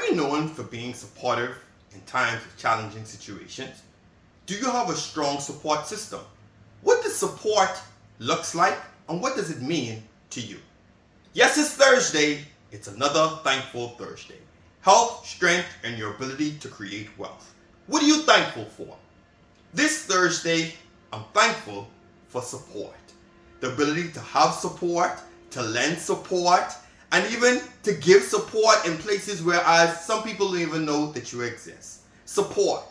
we known for being supportive in times of challenging situations? Do you have a strong support system? What does support looks like and what does it mean to you? Yes, it's Thursday. It's another thankful Thursday. Health, strength, and your ability to create wealth. What are you thankful for? This Thursday, I'm thankful for support. The ability to have support, to lend support, and even to give support in places where some people don't even know that you exist. Support.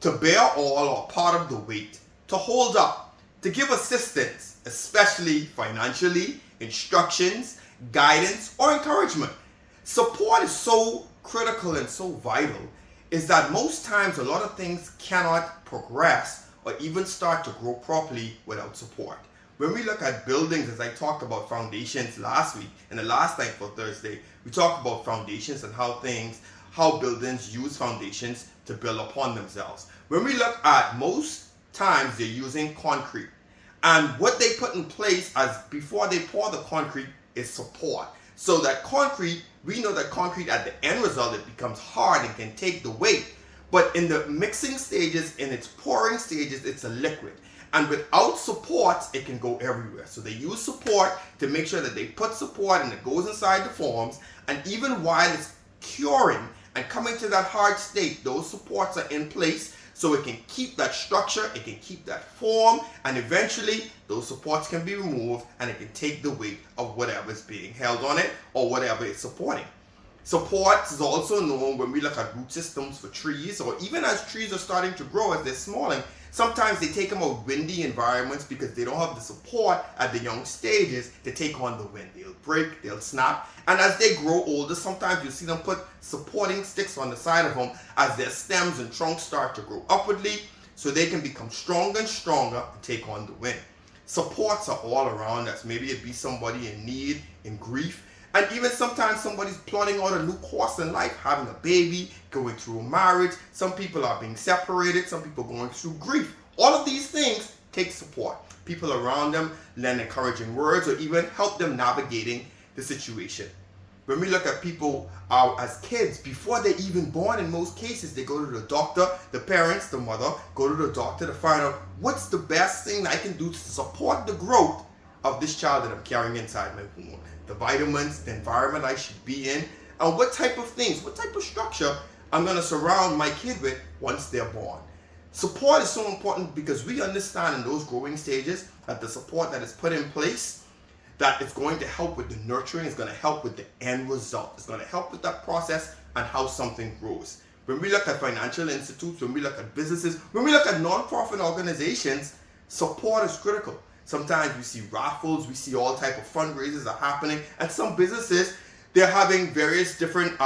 To bear all or part of the weight. To hold up. To give assistance, especially financially, instructions, guidance, or encouragement. Support is so critical and so vital is that most times a lot of things cannot progress or even start to grow properly without support. When we look at buildings, as I talked about foundations last week, in the last Thankful Thursday, we talked about foundations and how buildings use foundations to build upon themselves. When we look at most times they're using concrete. And what they put in place as before they pour the concrete is support. So that concrete, we know that concrete at the end result, it becomes hard and can take the weight. But in the mixing stages, in its pouring stages, it's a liquid. And without support, it can go everywhere. So they use support to make sure that they put support and it goes inside the forms. And even while it's curing and coming to that hard state, those supports are in place so it can keep that structure, it can keep that form, and eventually those supports can be removed and it can take the weight of whatever is being held on it or whatever it's supporting. Support is also known when we look at root systems for trees, or even as trees are starting to grow, as they're smalling, sometimes they take them out windy environments because they don't have the support at the young stages to take on the wind. They'll break, they'll snap, and as they grow older, sometimes you see them put supporting sticks on the side of them as their stems and trunks start to grow upwardly so they can become stronger and stronger and take on the wind. Supports are all around us. Maybe it be somebody in need, in grief, and even sometimes somebody's plotting out a new course in life, having a baby, going through a marriage. Some people are being separated. Some people going through grief. All of these things take support. People around them lend encouraging words or even help them navigating the situation. When we look at people as kids, before they're even born, in most cases, they go to the doctor, the parents, the mother, go to the doctor to find out what's the best thing I can do to support the growth of this child that I'm carrying inside my womb. The vitamins, the environment I should be in, and what type of things, what type of structure I'm going to surround my kid with once they're born. Support is so important because we understand in those growing stages that the support that is put in place, that it's going to help with the nurturing, it's going to help with the end result. It's going to help with that process and how something grows. When we look at financial institutes, when we look at businesses, when we look at non-profit organizations, support is critical. Sometimes we see raffles, we see all type of fundraisers are happening, and some businesses, they're having various different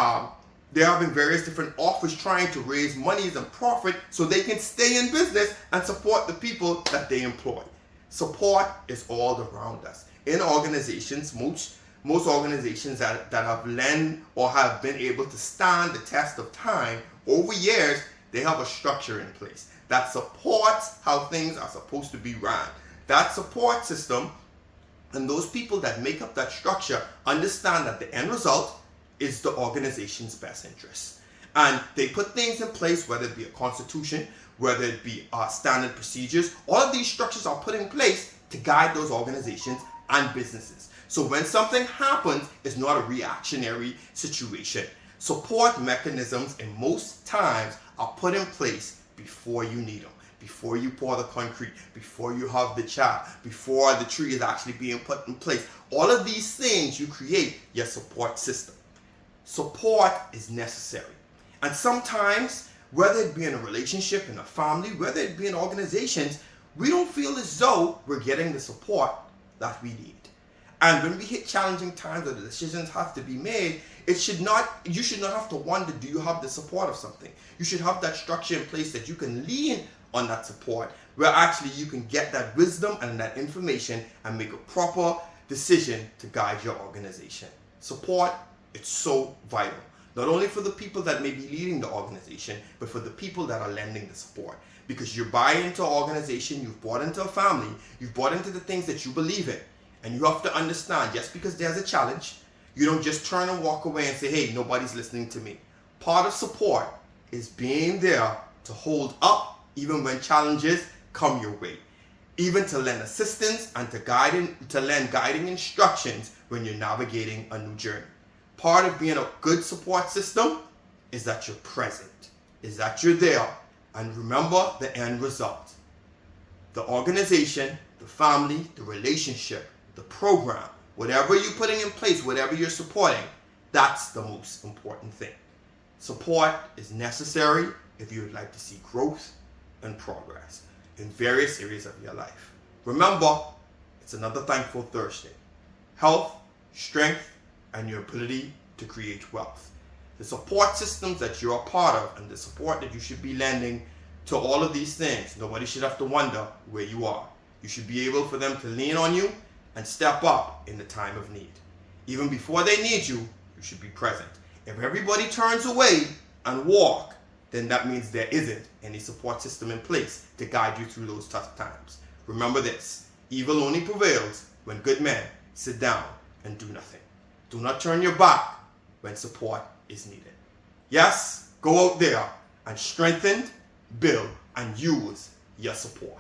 offers trying to raise monies and profit so they can stay in business and support the people that they employ. Support is all around us. In organizations, most organizations that have lent or have been able to stand the test of time over years, they have a structure in place that supports how things are supposed to be run. That support system and those people that make up that structure understand that the end result is the organization's best interest. And they put things in place, whether it be a constitution, whether it be standard procedures. All of these structures are put in place to guide those organizations and businesses. So when something happens, it's not a reactionary situation. Support mechanisms in most times are put in place before you need them. Before you pour the concrete, before you have the child, before the tree is actually being put in place. All of these things, you create your support system. Support is necessary. And sometimes, whether it be in a relationship, in a family, whether it be in organizations, we don't feel as though we're getting the support that we need. And when we hit challenging times where the decisions have to be made, you should not have to wonder, do you have the support of something? You should have that structure in place that you can lean on that support, where actually you can get that wisdom and that information and make a proper decision to guide your organization. Support, it's so vital. Not only for the people that may be leading the organization, but for the people that are lending the support. Because you buy into an organization, you've bought into a family, you've bought into the things that you believe in. And you have to understand, just because there's a challenge, you don't just turn and walk away and say, hey, nobody's listening to me. Part of support is being there to hold up even when challenges come your way, even to lend assistance and to lend guiding instructions when you're navigating a new journey. Part of being a good support system is that you're present, is that you're there, and remember the end result. The organization, the family, the relationship, the program, whatever you're putting in place, whatever you're supporting, that's the most important thing. Support is necessary if you would like to see growth and progress in various areas of your life. Remember, it's another Thankful Thursday. Health, strength, and your ability to create wealth. The support systems that you're a part of and the support that you should be lending to all of these things, nobody should have to wonder where you are. You should be able for them to lean on you and step up in the time of need. Even before they need you, you should be present. If everybody turns away and walk, then that means there isn't any support system in place to guide you through those tough times. Remember this, evil only prevails when good men sit down and do nothing. Do not turn your back when support is needed. Yes, go out there and strengthen, build, and use your support.